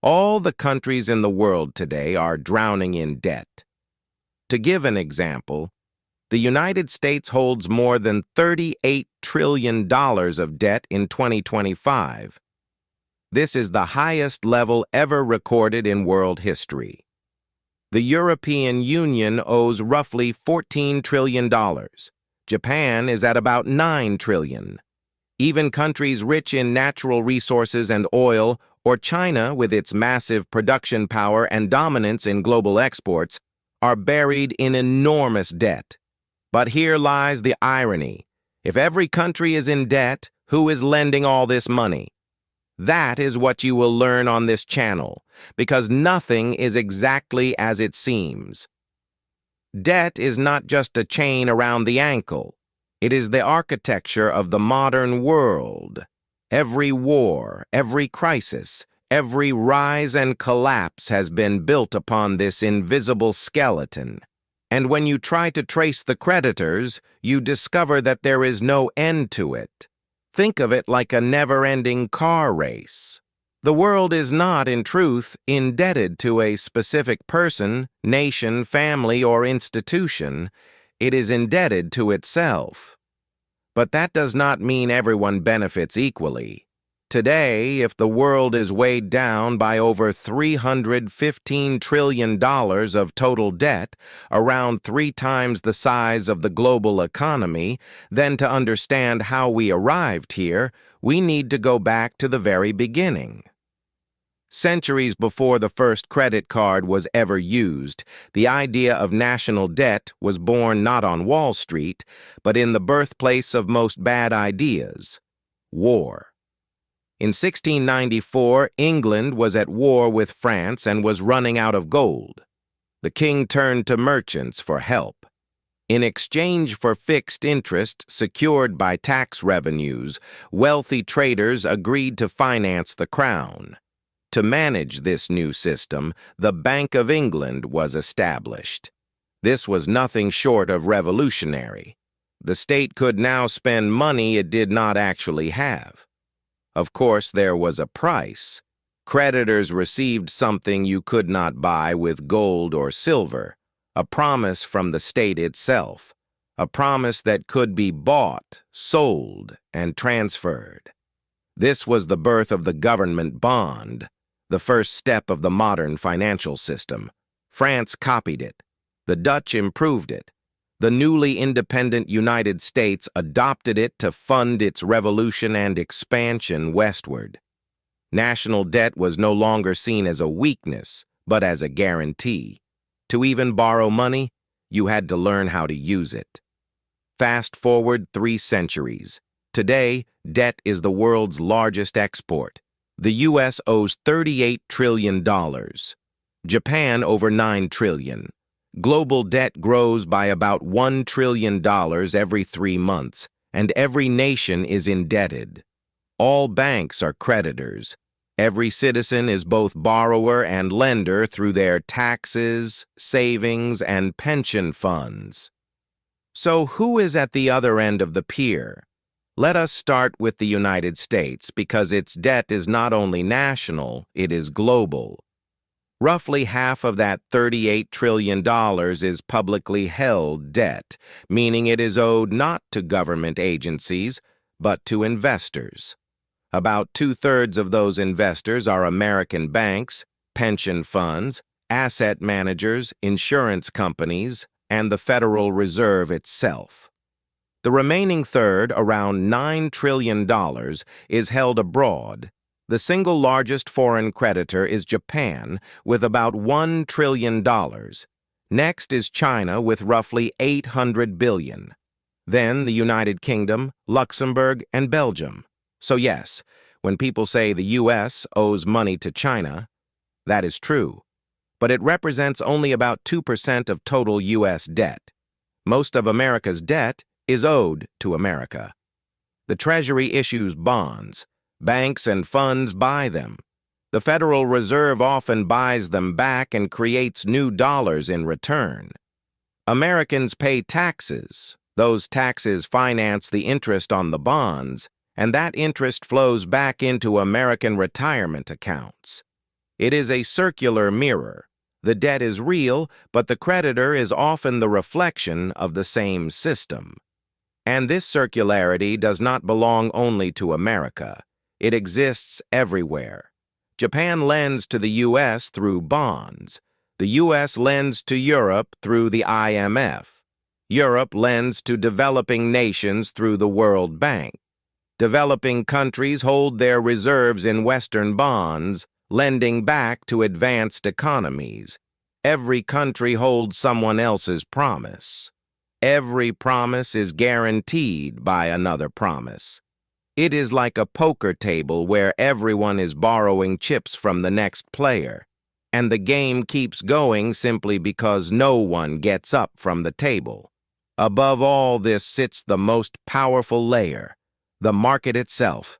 All the countries in the world today are drowning in debt. To give an example, the United States holds more than $38 trillion of debt in 2025. This is the highest level ever recorded in world history. The European Union owes roughly $14 trillion. Japan is at about $9 trillion. Even countries rich in natural resources and oil, or China with its massive production power and dominance in global exports, are buried in enormous debt. But here lies the irony. If every country is in debt, who is lending all this money? That is what you will learn on this channel, because nothing is exactly as it seems. Debt is not just a chain around the ankle. It is the architecture of the modern world. Every war, every crisis, every rise and collapse has been built upon this invisible skeleton. And when you try to trace the creditors, you discover that there is no end to it. Think of it like a never-ending car race. The world is not, in truth, indebted to a specific person, nation, family, or institution. It is indebted to itself. But that does not mean everyone benefits equally. Today, if the world is weighed down by over $315 trillion of total debt, around 3 times the size of the global economy, then to understand how we arrived here, we need to go back to the very beginning. Centuries before the first credit card was ever used, the idea of national debt was born not on Wall Street, but in the birthplace of most bad ideas: war. In 1694, England was at war with France and was running out of gold. The king turned to merchants for help. In exchange for fixed interest secured by tax revenues, wealthy traders agreed to finance the crown. To manage this new system, the Bank of England was established. This was nothing short of revolutionary. The state could now spend money it did not actually have. Of course, there was a price. Creditors received something you could not buy with gold or silver, a promise from the state itself, a promise that could be bought, sold, and transferred. This was the birth of the government bond, the first step of the modern financial system. France copied it. The Dutch improved it. The newly independent United States adopted it to fund its revolution and expansion westward. National debt was no longer seen as a weakness, but as a guarantee. To even borrow money, you had to learn how to use it. Fast forward 3 centuries. Today, debt is the world's largest export. The U.S. owes $38 trillion. Japan over $9 trillion. Global debt grows by about $1 trillion every 3 months, and every nation is indebted. All banks are creditors. Every citizen is both borrower and lender through their taxes, savings, and pension funds. So who is at the other end of the pier? Let us start with the United States, because its debt is not only national, it is global. Roughly half of that $38 trillion is publicly held debt, meaning it is owed not to government agencies, but to investors. About 2/3 of those investors are American banks, pension funds, asset managers, insurance companies, and the Federal Reserve itself. The remaining third, around $9 trillion, is held abroad. The single largest foreign creditor is Japan, with about $1 trillion. Next is China, with roughly $800 billion. Then the United Kingdom, Luxembourg, and Belgium. So yes, when people say the U.S. owes money to China, that is true. But it represents only about 2% of total U.S. debt. Most of America's debt is owed to America. The Treasury issues bonds. Banks and funds buy them. The Federal Reserve often buys them back and creates new dollars in return. Americans pay taxes. Those taxes finance the interest on the bonds, and that interest flows back into American retirement accounts. It is a circular mirror. The debt is real, but the creditor is often the reflection of the same system. And this circularity does not belong only to America. It exists everywhere. Japan lends to the U.S. through bonds. The U.S. lends to Europe through the IMF. Europe lends to developing nations through the World Bank. Developing countries hold their reserves in Western bonds, lending back to advanced economies. Every country holds someone else's promise. Every promise is guaranteed by another promise. It is like a poker table where everyone is borrowing chips from the next player, and the game keeps going simply because no one gets up from the table. Above all this sits the most powerful layer, the market itself.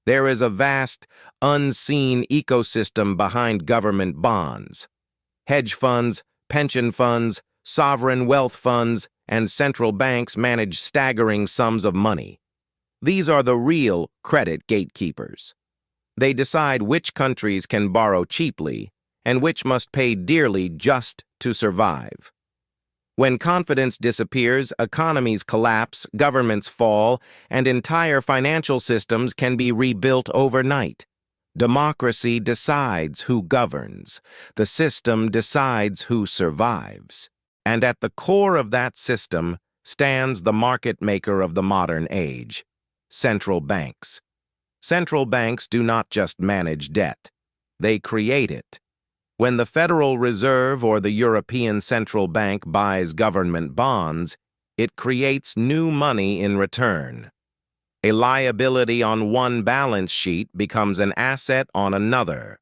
There is a vast, unseen ecosystem behind government bonds. Hedge funds, pension funds, sovereign wealth funds, and central banks manage staggering sums of money. These are the real credit gatekeepers. They decide which countries can borrow cheaply and which must pay dearly just to survive. When confidence disappears, economies collapse, governments fall, and entire financial systems can be rebuilt overnight. Democracy decides who governs. The system decides who survives. And at the core of that system stands the market maker of the modern age, central banks. Central banks do not just manage debt. They create it. When the Federal Reserve or the European Central Bank buys government bonds, it creates new money in return. A liability on one balance sheet becomes an asset on another.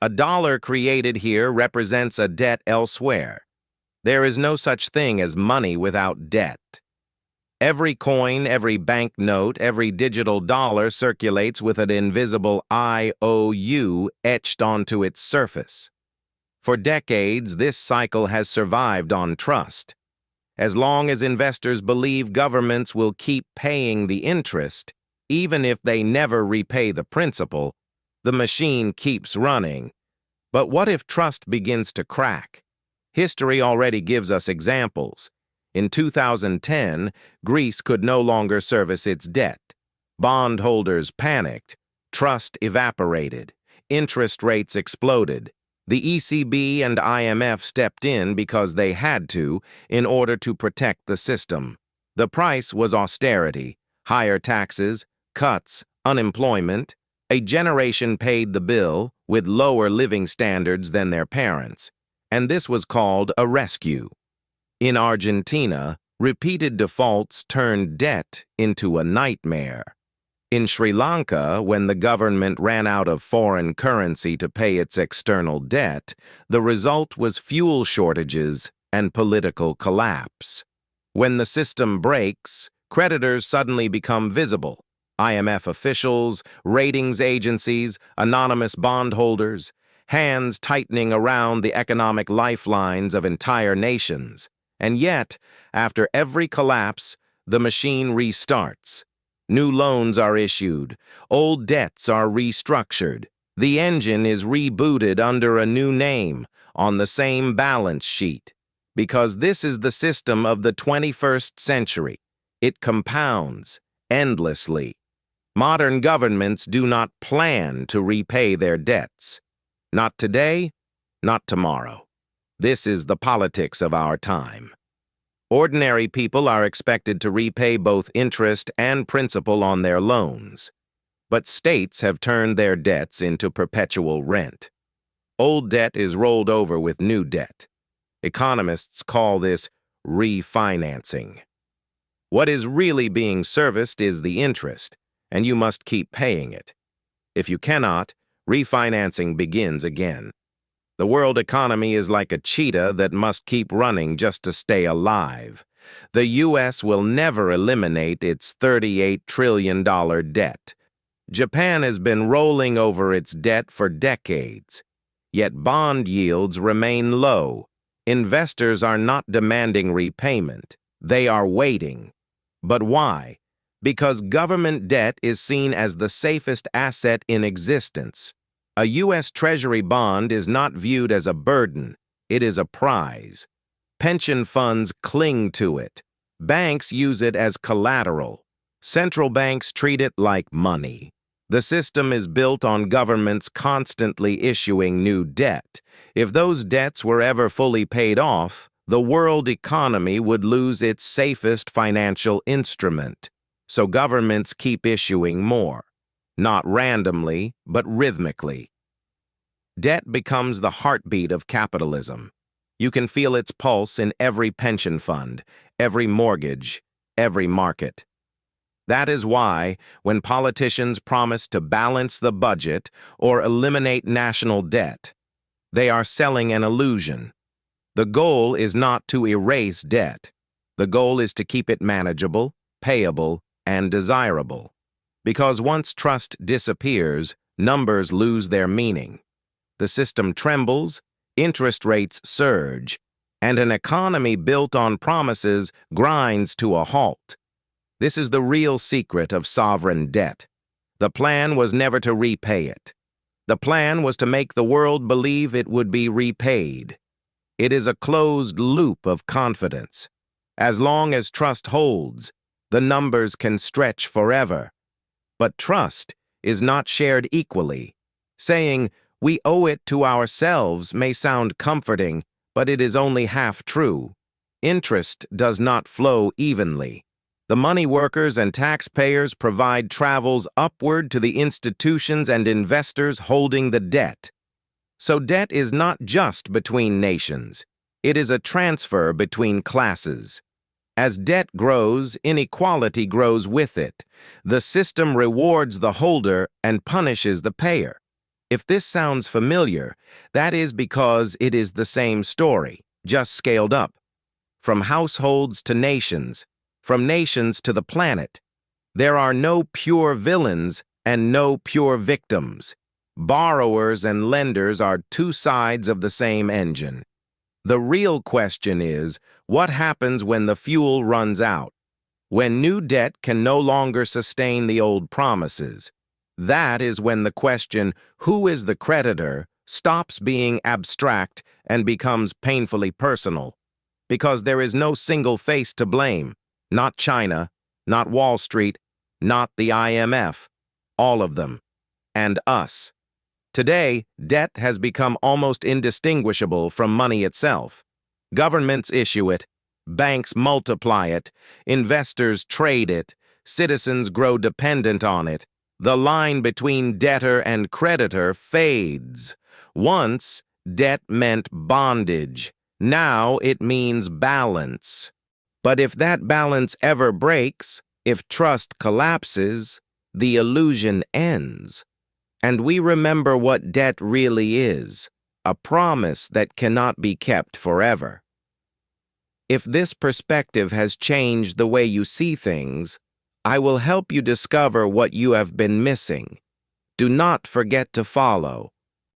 A dollar created here represents a debt elsewhere. There is no such thing as money without debt. Every coin, every banknote, every digital dollar circulates with an invisible IOU etched onto its surface. For decades, this cycle has survived on trust. As long as investors believe governments will keep paying the interest, even if they never repay the principal, the machine keeps running. But what if trust begins to crack? History already gives us examples. In 2010, Greece could no longer service its debt. Bondholders panicked. Trust evaporated. Interest rates exploded. The ECB and IMF stepped in because they had to in order to protect the system. The price was austerity, higher taxes, cuts, unemployment. A generation paid the bill with lower living standards than their parents, and this was called a rescue. In Argentina, repeated defaults turned debt into a nightmare. In Sri Lanka, when the government ran out of foreign currency to pay its external debt, the result was fuel shortages and political collapse. When the system breaks, creditors suddenly become visible. IMF officials, ratings agencies, anonymous bondholders, hands tightening around the economic lifelines of entire nations. And yet, after every collapse, the machine restarts. New loans are issued. Old debts are restructured. The engine is rebooted under a new name, on the same balance sheet. Because this is the system of the 21st century. It compounds endlessly. Modern governments do not plan to repay their debts. Not today, not tomorrow. This is the politics of our time. Ordinary people are expected to repay both interest and principal on their loans. But states have turned their debts into perpetual rent. Old debt is rolled over with new debt. Economists call this refinancing. What is really being serviced is the interest, and you must keep paying it. If you cannot, refinancing begins again. The world economy is like a cheetah that must keep running just to stay alive. The U.S. will never eliminate its $38 trillion debt. Japan has been rolling over its debt for decades. Yet bond yields remain low. Investors are not demanding repayment. They are waiting. But why? Because government debt is seen as the safest asset in existence. A U.S. Treasury bond is not viewed as a burden, it is a prize. Pension funds cling to it. Banks use it as collateral. Central banks treat it like money. The system is built on governments constantly issuing new debt. If those debts were ever fully paid off, the world economy would lose its safest financial instrument. So governments keep issuing more. Not randomly, but rhythmically. Debt becomes the heartbeat of capitalism. You can feel its pulse in every pension fund, every mortgage, every market. That is why, when politicians promise to balance the budget or eliminate national debt, they are selling an illusion. The goal is not to erase debt. The goal is to keep it manageable, payable, and desirable. Because once trust disappears, numbers lose their meaning. The system trembles, interest rates surge, and an economy built on promises grinds to a halt. This is the real secret of sovereign debt. The plan was never to repay it. The plan was to make the world believe it would be repaid. It is a closed loop of confidence. As long as trust holds, the numbers can stretch forever. But trust is not shared equally. Saying, "We owe it to ourselves" may sound comforting, but it is only half true. Interest does not flow evenly. The money workers and taxpayers provide travels upward to the institutions and investors holding the debt. So debt is not just between nations. It is a transfer between classes. As debt grows, inequality grows with it. The system rewards the holder and punishes the payer. If this sounds familiar, that is because it is the same story, just scaled up. From households to nations, from nations to the planet, there are no pure villains and no pure victims. Borrowers and lenders are two sides of the same engine. The real question is, what happens when the fuel runs out? When new debt can no longer sustain the old promises? That is when the question, who is the creditor, stops being abstract and becomes painfully personal. Because there is no single face to blame. Not China, not Wall Street, not the IMF. All of them. And us. Today, debt has become almost indistinguishable from money itself. Governments issue it, banks multiply it, investors trade it, citizens grow dependent on it. The line between debtor and creditor fades. Once, debt meant bondage. Now it means balance. But if that balance ever breaks, if trust collapses, the illusion ends. And we remember what debt really is, a promise that cannot be kept forever. If this perspective has changed the way you see things, I will help you discover what you have been missing. Do not forget to follow.